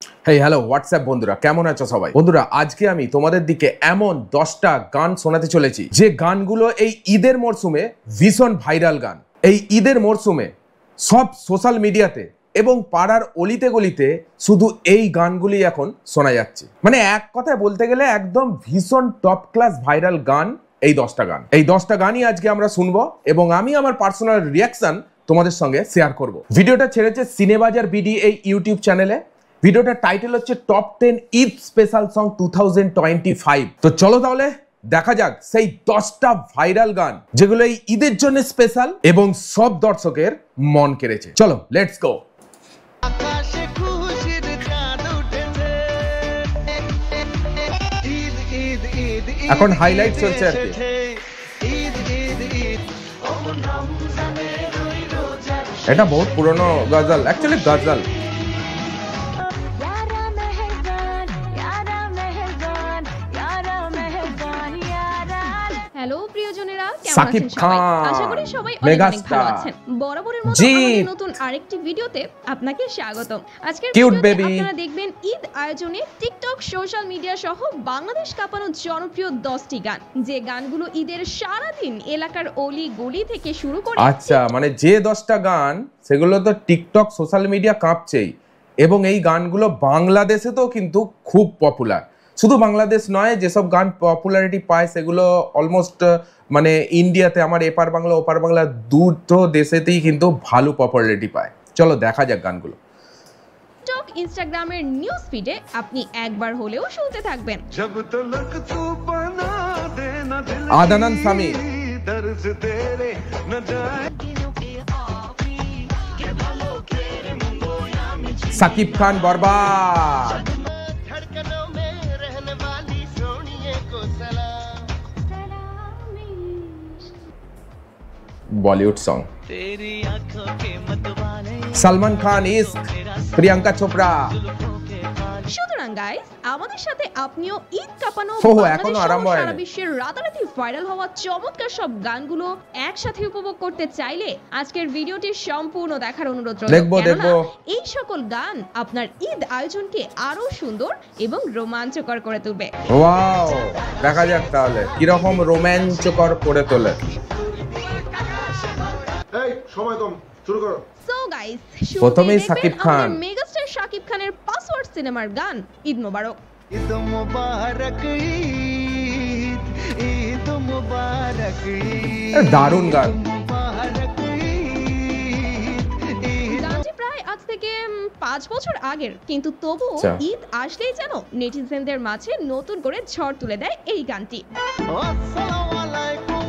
Hey hello WhatsApp বন্ধুরা, কেমন আছো সবাই? বন্ধুরা, আজকে আমি তোমাদের দিকে এমন 10টা গান শোনাতে চলেছি যে গানগুলো এই ঈদের মরশুমে ভীষণ ভাইরাল গান। এই ঈদের মরশুমে সব সোশ্যাল মিডিয়াতে এবং পাড়ার অলিতে গলিতে শুধু এই গানগুলি এখন শোনা যাচ্ছে। মানে এক কথায় বলতে গেলে একদম ভীষণ টপ ক্লাস ভাইরাল গান এই 10টা গান। এই 10টা গানই আজকে আমরা শুনবো এবং আমি আমার পার্সোনাল রিয়াকশন তোমাদের সঙ্গে শেয়ার করব। ভিডিওটা ছেড়েছে সিনেবাজার বিডি এই ইউটিউব চ্যানেলে। ভিডিওটার টাইটেল হচ্ছে টপ 10 ঈদ স্পেশাল সং 2025। তো চলো তাহলে দেখা যাক সেই 10টা ভাইরাল গান যেগুলো এই ঈদের জন্য স্পেশাল এবং সব দর্শকের মন কেড়েছে। চলো লেটস গো। এখন হাইলাইট চলছে আর কি। এটা বহুত পুরনো গজল, অ্যাকচুয়ালি গজল। হ্যালো প্রিয়জনেরা, কেমন সাকিব আছেন সবাই? খান, আশা করি সবাই অনেক মেগাস্টার। ভালো আছেন। বরাবরের মতো জি। আমাদের নতুন আরেকটি ভিডিওতে আপনাকে স্বাগতম। আজকের কিউট ভিডিওতে বেবি। আপনারা দেখবেন ঈদ আয়োজনে টিকটক, সোশ্যাল মিডিয়া সহ বাংলাদেশ কাঁপানো জনপ্রিয় 10টি গান, যে গানগুলো ঈদের সারা দিন এলাকার অলি গলি থেকে শুরু করে। আচ্ছা, মানে যে 10টা গান সেগুলো তো টিকটক সোশ্যাল মিডিয়া কাঁপছেই এবং এই গানগুলো বাংলাদেশে তো কিন্তু খুব পপুলার। শুধু বাংলাদেশ নয়, যেসব গান পপুলারিটি পায় সেগুলো অলমোস্ট মানে ইন্ডিয়াতে, আমার এপার বাংলা ওপার বাংলা দুটো দেশেতেই কিন্তু ভালো পপুলারিটি পায়। চলো দেখা যাক গানগুলো। টিকটক, ইনস্টাগ্রামের নিউজ ফিডে আপনি একবার হলেও শুনতে থাকবেন। আদানান সামি, সাকিব খান বরবাদ, बॉलीवुड सॉन्ग, सलमान खान इश्क, प्रियंका चोपड़ा। সুতরাং গাইস, আমাদের সাথে আপনিও ঈদ কাঁপানো এখনো আরম্ভ হয়নি। সারা বিশ্বের রাতারাতি ভাইরাল হওয়া চমৎকার সব গানগুলো একসাথে উপভোগ করতে চাইলে আজকের ভিডিওটি সম্পূর্ণ দেখার অনুরোধ রইল। দেখবো। এই সকল গান আপনার ঈদ আয়োজনকে আরো সুন্দর এবং রোমাঞ্চকর করে তুলবে। ওয়াও, দেখা যাক তাহলে কিরকম রোমাঞ্চকর করে তোলে। এই সময় কম, শুরু করো। সো গাইস, প্রথমেই সাকিব খান, মেগাস্টার সাকিব খানের পাসওয়ার্ড সিনেমার গান ঈদ মোবারক। ঈদ মোবারক ঈদ, ঈদ মোবারক ঈদ, দারুণ গান। গানটি প্রায় আজ থেকে 5 বছর আগের, কিন্তু তবু ঈদ আসলেই যেন নেটিজেনদের মাঝে নতুন করে ঝড় তুলে দেয় এই গানটি। আসসালামু আলাইকুম,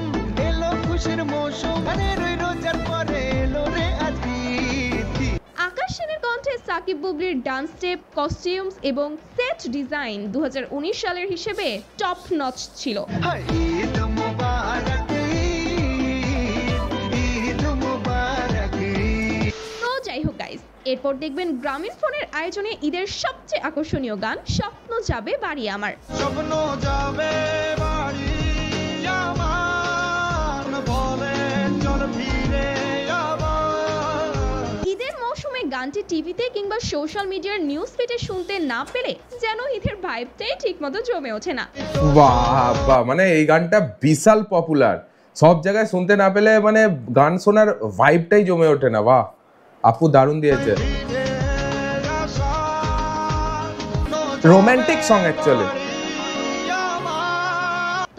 এলো খুশির মৌসুম, গানের রোজার পরে এলো রে আজ ঈদ। আকাশ সেনের কণ্ঠে সাকিব বুবলির ডান্স স্টেপ, কস্টিউমস এবং সেট ডিজাইন 2019 সালের হিসেবে টপ নচ ছিল। ঈদ মোবারক ঈদ, ঈদ মোবারক ঈদ। তো যাই হোক গাইস, এরপর দেখবেন গ্রামীণ ফোনের আয়োজনে ঈদের সবচেয়ে আকর্ষণীয় গান স্বপ্ন যাবে বাড়ি আমার। স্বপ্ন যাবে বাড়ি আমার, বলে চল ফিরে আবার। ঈদের মৌসুমে গানটি টিভিতে কিংবা সোশ্যাল মিডিয়ার নিউজ ফিডে শুনতে না পেলে যেন ঈদের ভাইবটাই ঠিকমতো জমে ওঠে না। বাহ বাহ, মানে এই গানটা বিশাল পপুলার। সব জায়গায় শুনতে না পেলে মানে গান শোনার ভাইবটাই জমে ওঠে না। বাহ, আপু দারুণ দিয়েছে। Romantic song actually.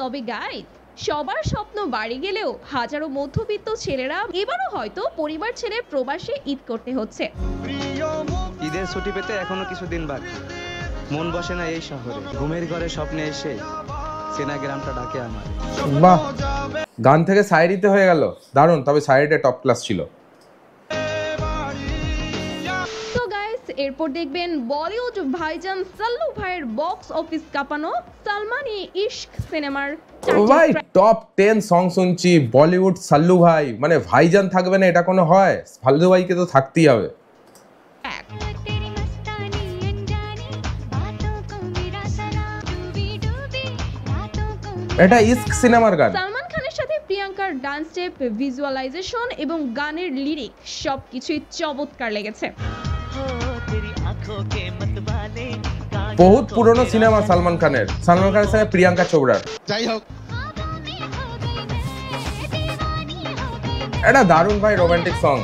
তবে গাইস, সবার স্বপ্ন বাড়ি গেলেও হাজারো মধ্যবিত্ত ছেলেরা এবারও হয়তো পরিবার ছেড়ে প্রবাসে ঈদ করতে হচ্ছে। ঈদের ছুটি পেতে এখনো কিছুদিন বাকি। মন বসে না এই শহরে, ঘুমের ঘরে স্বপ্নে এসে চেনা গ্রামটা ডাকে আমার। বাহ, গান থেকে শায়েরিতে হয়ে গেল, দারুণ। তবে শায়েরিটা টপ ক্লাস ছিল। তো গাইস, এরপর দেখবেন বলিউড ভাইজান সাল্লু ভাইয়ের বক্স অফিস কাঁপানো সালমানি ইশক সিনেমার ভাই টপ 10 সং শুনছি বলিউড সাল্লু ভাই, মানে ভাইজান থাকবে না এটা কোনো হয়? সাল্লু ভাইকে তো থাকতেই হবে। এটা ইশক সিনেমার গান। সালমান খানের সাথে প্রিয়াঙ্কার ডান্স স্টেপ, ভিজুয়ালাইজেশন এবং গানের লিরিক সবকিছুই চমৎকার লেগেছে। तेरी आंखों के मतवाले বহুত পুরনো সিনেমা সালমান খানের সঙ্গে প্রিয়াঙ্কা চোপড়ার। যাই হোক, এটা দারুণ ভাই রোমান্টিক সং।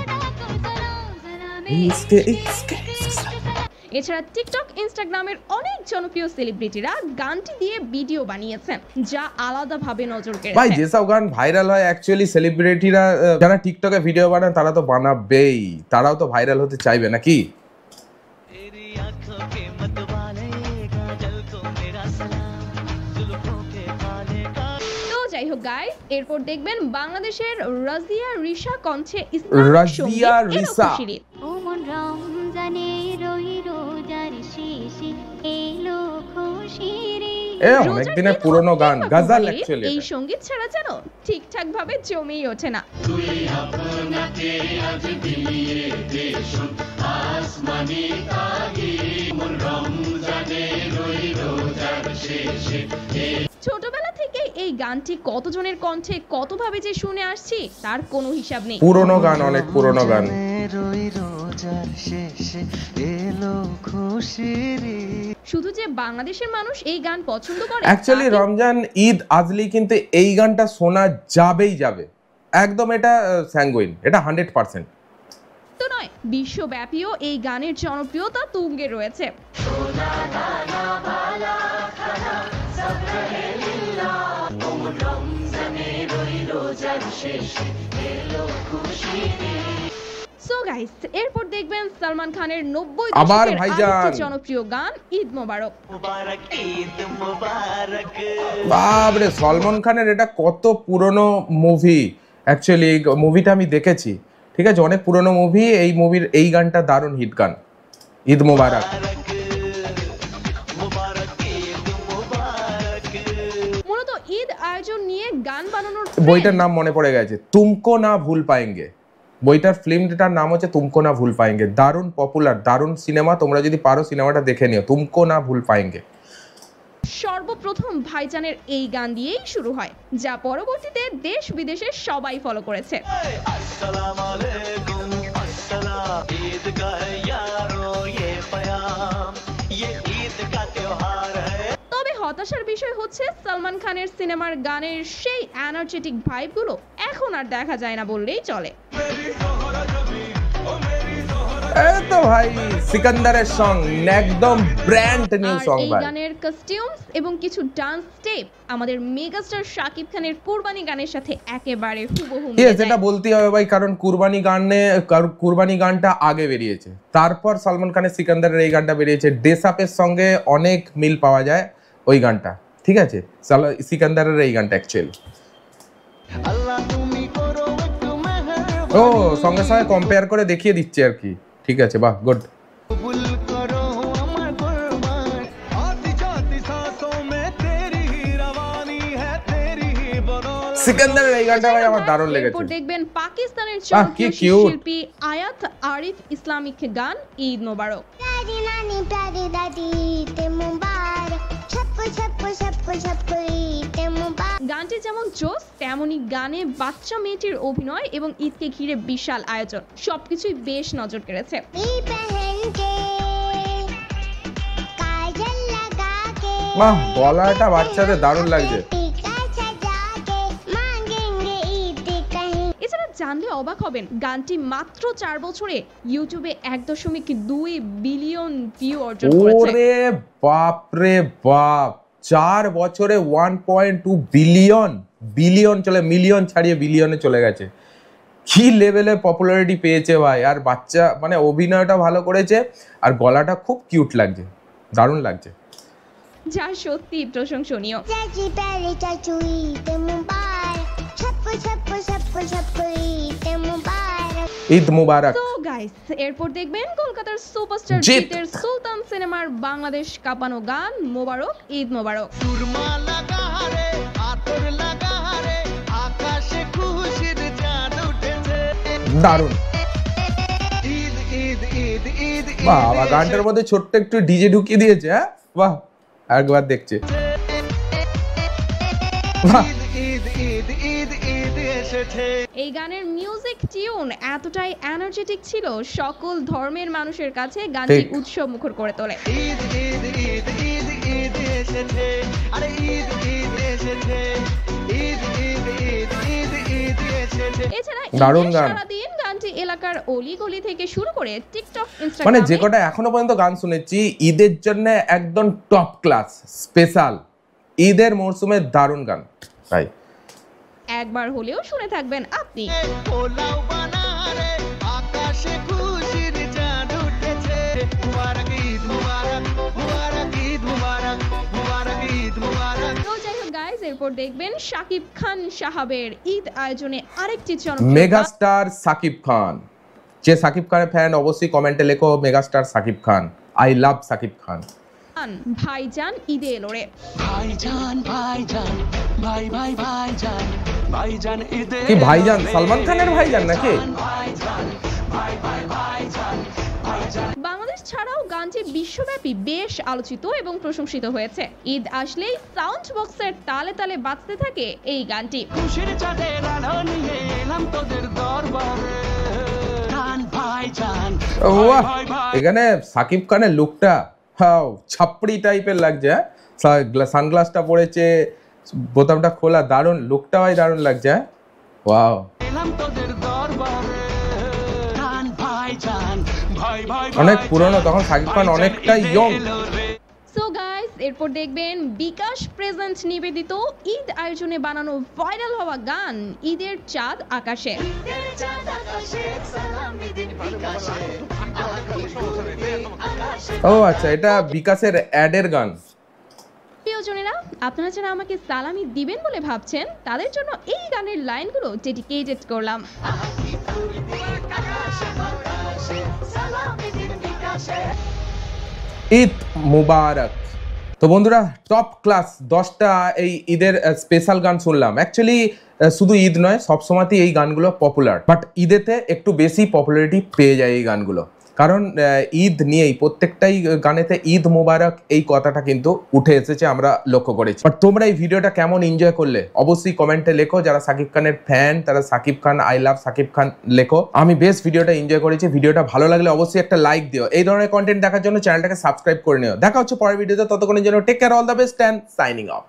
এছাড়া টিকটক, ইনস্টাগ্রামের অনেক জনপ্রিয় সেলিব্রিটিরা গানটি দিয়ে ভিডিও বানিয়েছেন, যা আলাদাভাবে নজর ভাই কেড়েছে। যেসব গান ভাইরাল হয় অ্যাকচুয়ালি সেলিব্রিটিরা যারা টিকটকে ভিডিও বানায় তারা তো বানাবেই, তারাও তো ভাইরাল হতে চাইবে নাকি। তো যাই হোক গাইস, এরপর দেখবেন বাংলাদেশের রাজিয়া রিসা কণ্ঠে রাজিয়া রিসা। ও মন রমজানে রই রোজার শেষে এলো খুশির অনেক দিনের পুরনো গান, গজল অ্যাকচুয়ালি। এই সঙ্গীত ছাড়া যেন ঠিকঠাক ভাবে জমেই ওঠে না। ছোটবেলা থেকে এই গানটি কতজনের কণ্ঠে কতভাবে যে শুনে আসছি তার কোনো হিসাব নেই। পুরনো গান, অনেক পুরনো গান। শুধু যে বাংলাদেশের মানুষ এই গান পছন্দ করে অ্যাকচুয়ালি রমজান ঈদ আসলেই কিন্তু এই গানটা শোনা যাবেই যাবে, একদম এটা স্যাঙ্গুইন, এটা 100%। তো নয়, বিশ্বব্যাপীও এই গানের জনপ্রিয়তা তুঙ্গে রয়েছে। সো গাইস, এরপর দেখবেন সালমান খানের 90 আবার দশকের ভাইজান। আরেকটি জনপ্রিয় গান ঈদ মোবারক। বাপরে, সলমান খানের এটা কত পুরনো মুভি, অ্যাকচুয়ালি মুভিটা আমি দেখেছি, ঠিক আছে, অনেক পুরনো মুভি। এই মুভির এই গানটা দারুণ হিট গান, ঈদ মোবারক। মূলত ঈদ আয়োজন নিয়ে গান বানানোর বইটার নাম মনে পড়ে গেছে, তুমকো না ভুল পায়েঙ্গে। বইটার ফিল্মটার নাম হচ্ছে তুমকো না ভুল পায়েঙ্গে। দারুণ পপুলার, দারুণ সিনেমা, তোমরা যদি পারো সিনেমাটা দেখে নিও, তুমকো না ভুল পায়েঙ্গে। সর্বপ্রথম ভাইজানের এই গান দিয়েই শুরু হয়, যা পরবর্তীতে দেশ বিদেশে সবাই ফলো করেছে। তবে হতাশার বিষয় হচ্ছে সালমান খানের সিনেমার গানের সেই এনার্জেটিক ভাইবগুলো এখন আর দেখা যায় না বললেই চলে। এই তো ভাই সিকান্দারের সং, একদম ব্র্যান্ড নিউ সং এই ভাই। গানের কস্টিউমস এবং কিছু ডান্স স্টেপ আমাদের মেগাস্টার শাকিব খানের কুরবানি গানের সাথে একেবারে হুবহু মিলে যায়। এটা বলতেই হবে ভাই, কারণ কুরবানি গানটা আগে বেরিয়েছে, তারপর সালমান খানের সিকান্দারের এই গানটা বেরিয়েছে। ডেসাপের সঙ্গে অনেক মিল পাওয়া যায় ওই গানটা, ঠিক আছে, সিকান্দারের এই গানটা অ্যাকচুয়ালি। ও সঙ্গে সঙ্গে কম্পেয়ার করে দেখিয়ে দিচ্ছে আর কি, ঠিক আছে, বাহ, গুড। সিকান্দারের এই গানটা ভাই আমার দারুণ লেগেছে। এরপর দেখবেন পাকিস্তানের কি জনপ্রিয় cute। শিল্পী আয়াত আরিফ ইসলামিক গান ঈদ মোবারক। প্যারি নানি প্যারি দাদি তে মুবারক ছপ্পু ছপ্পু ছপ্পু ছপ্পু ঈদে মুবারক। গানটি যেমন জোস, তেমনি গানে বাচ্চা মেয়েটির অভিনয় এবং ঈদকে ঘিরে বিশাল আয়োজন, সবকিছুই বেশ নজর কেড়েছে। ई पहन के काजल लगा के বাহ, গলাটা বাচ্চাদের দারুণ লাগছে। टीका सजा के मांगेंगे ईद कहीं। এছাড়া জানলে অবাক হবেন, গানটি মাত্র 4 বছরে ইউটিউবে 1.2 বিলিয়ন ভিউ অর্জন করেছে। ওরে বাপ রে বাপ, 4 বছরে 1.2 বিলিয়ন চলে, মিলিয়ন ছাড়িয়ে বিলিয়নে চলে গেছে। কি লেভেলের পপুলারিটি পেয়েছে ভাই। আর বাচ্চা মানে অভিনয়টা ভালো করেছে, আর গলাটা খুব কিউট লাগছে, দারুণ লাগছে। যা সত্যি প্রশংসনীয়। चाची प्यारी चाचू ईद मुबारक छप्पू छप्पू छप्पू छप्पू ईद मुबारक। ঈদ মুবারক। তো গাইস, এরপর দেখবেন কলকাতার সুপারস্টার জিৎ। জিতের সুলতান সিনেমার বাংলাদেশ কাঁপানো গান মোবারক ঈদ মোবারক। সুরমা লাগা রে আতর লাগা রে আকাশে খুশির চাঁদ উঠেছে। দারুণ। ঈদ ঈদ ঈদ ঈদ বাহ, গানটার মধ্যে ছোট্ট একটু ডিজে ঢুকিয়ে দিয়েছে। হ্যাঁ, বাহ, একবার দেখছে। বাহ, ঈদ ঈদ ঈদ ঈদ ঈদ এসে এসেছে এই গানের মিউজিক টিউন এতটাই এনার্জেটিক ছিল, সকল ধর্মের মানুষের কাছে গানটি ঠিক। উৎসব মুখর করে তোলে। ঈদ ঈদ ঈদ ঈদ ঈদ এসেছে, আরে ঈদ ঈদ এসেছে, ঈদ ঈদ ঈদ ঈদ ঈদ এসেছে। এছাড়া দারুণ ঈদের গান। সারাদিন গানটি এলাকার অলি গলি থেকে শুরু করে টিকটক, মানে ইনস্টাগ্রামে যে কটা এখনো পর্যন্ত গান শুনেছি ঈদের জন্য একদম টপ ক্লাস স্পেশাল ঈদের মরশুমে দারুণ গান তাই একবার হলেও শুনে থাকবেন আপনি। পোলাও বানারে আকাশে খুশির চাঁদ উঠেছে, মুবারক ঈদ মুবারক, মুবারক ঈদ মুবারক, মুবারক ঈদ মুবারক। তো যাই হোক গাইজ, এরপর দেখবেন শাকিব খান সাহাবের ঈদ আয়োজনে আরেকটি জনপ্রিয় মেগাস্টার সাকিব খান। যে সাকিব খানের ফ্যান অবশ্যই কমেন্টে লেখো megastar Shakib Khan, I love Shakib Khan. গান ভাইজান ঈদে এলো রে। ভাইজান ভাইজান ভাই ভাই ভাইজান ভাইজান ঈদে কি ভাইজান সালমান খানের ভাইজান নাকি? ভাইজান ভাই ভাই ভাইজান ভাইজান বাংলাদেশ ছাড়াও গানটি বিশ্বব্যাপী বেশ আলোচিত এবং প্রশংসিত হয়েছে। ঈদ আসলেই সাউন্ড বক্সের তালে তালে বাজতে থাকে এই গানটি। খুশির চাঁদের আলো নিয়ে এলাম তোদের দরবারে জান ভাইজান ওয়াহ, ভাই ভাই এখানে সাকিব খানের লুকটা হাও ছাপড়ি টাইপের লাগছে। সানগ্লাসটা পরেছে, বোতামটা খোলা, দারুণ লুকটা ভাই দারুণ লাগছে। ওয়াও, এলাম তোদের দরবারে জান ভাইজান ভাই ভাই অনেক পুরনো, তখন সাকিব খান অনেকটা ইয়ং। সো গাইস, এরপর দেখবেন বিকাশ প্রেজেন্ট নিবেদিত ঈদ আয়োজনে বানানো ভাইরাল হওয়া গান ঈদের চাঁদ আকাশে। ও আচ্ছা, এটা বিকাশের অ্যাডের গান। প্রিয়জনেরা, আপনারা যারা আমাকে সালামি দিবেন বলে ভাবছেন তাদের জন্য এই গানের লাইনগুলো ডেডিকেটেড করলাম। ঈদ মুবারক। তো বন্ধুরা, টপ ক্লাস 10টা এই ঈদের স্পেশাল গান শুনলাম। অ্যাকচুয়ালি শুধু ঈদ নয়, সবসময়তেই এই গানগুলো পপুলার, বাট ঈদেতে একটু বেশি পপুলারিটি পেয়ে যায় এই গানগুলো, কারণ ঈদ নিয়েই প্রত্যেকটাই গানেতে ঈদ মুবারক এই কথাটা কিন্তু উঠে এসেছে, আমরা লক্ষ্য করেছি। বাট তোমরা এই ভিডিওটা কেমন এনজয় করলে অবশ্যই কমেন্টে লেখো। যারা সাকিব খানের ফ্যান তারা সাকিব খান, আই লাভ সাকিব খান লেখো। আমি বেশ ভিডিওটা এনজয় করেছি। ভিডিওটা ভালো লাগলে অবশ্যই একটা লাইক দিও। এই ধরনের কন্টেন্ট দেখার জন্য চ্যানেলটাকে সাবস্ক্রাইব করে নিও। দেখা হচ্ছে পরের ভিডিওতে, ততক্ষণের জন্য take care, all the best and signing of.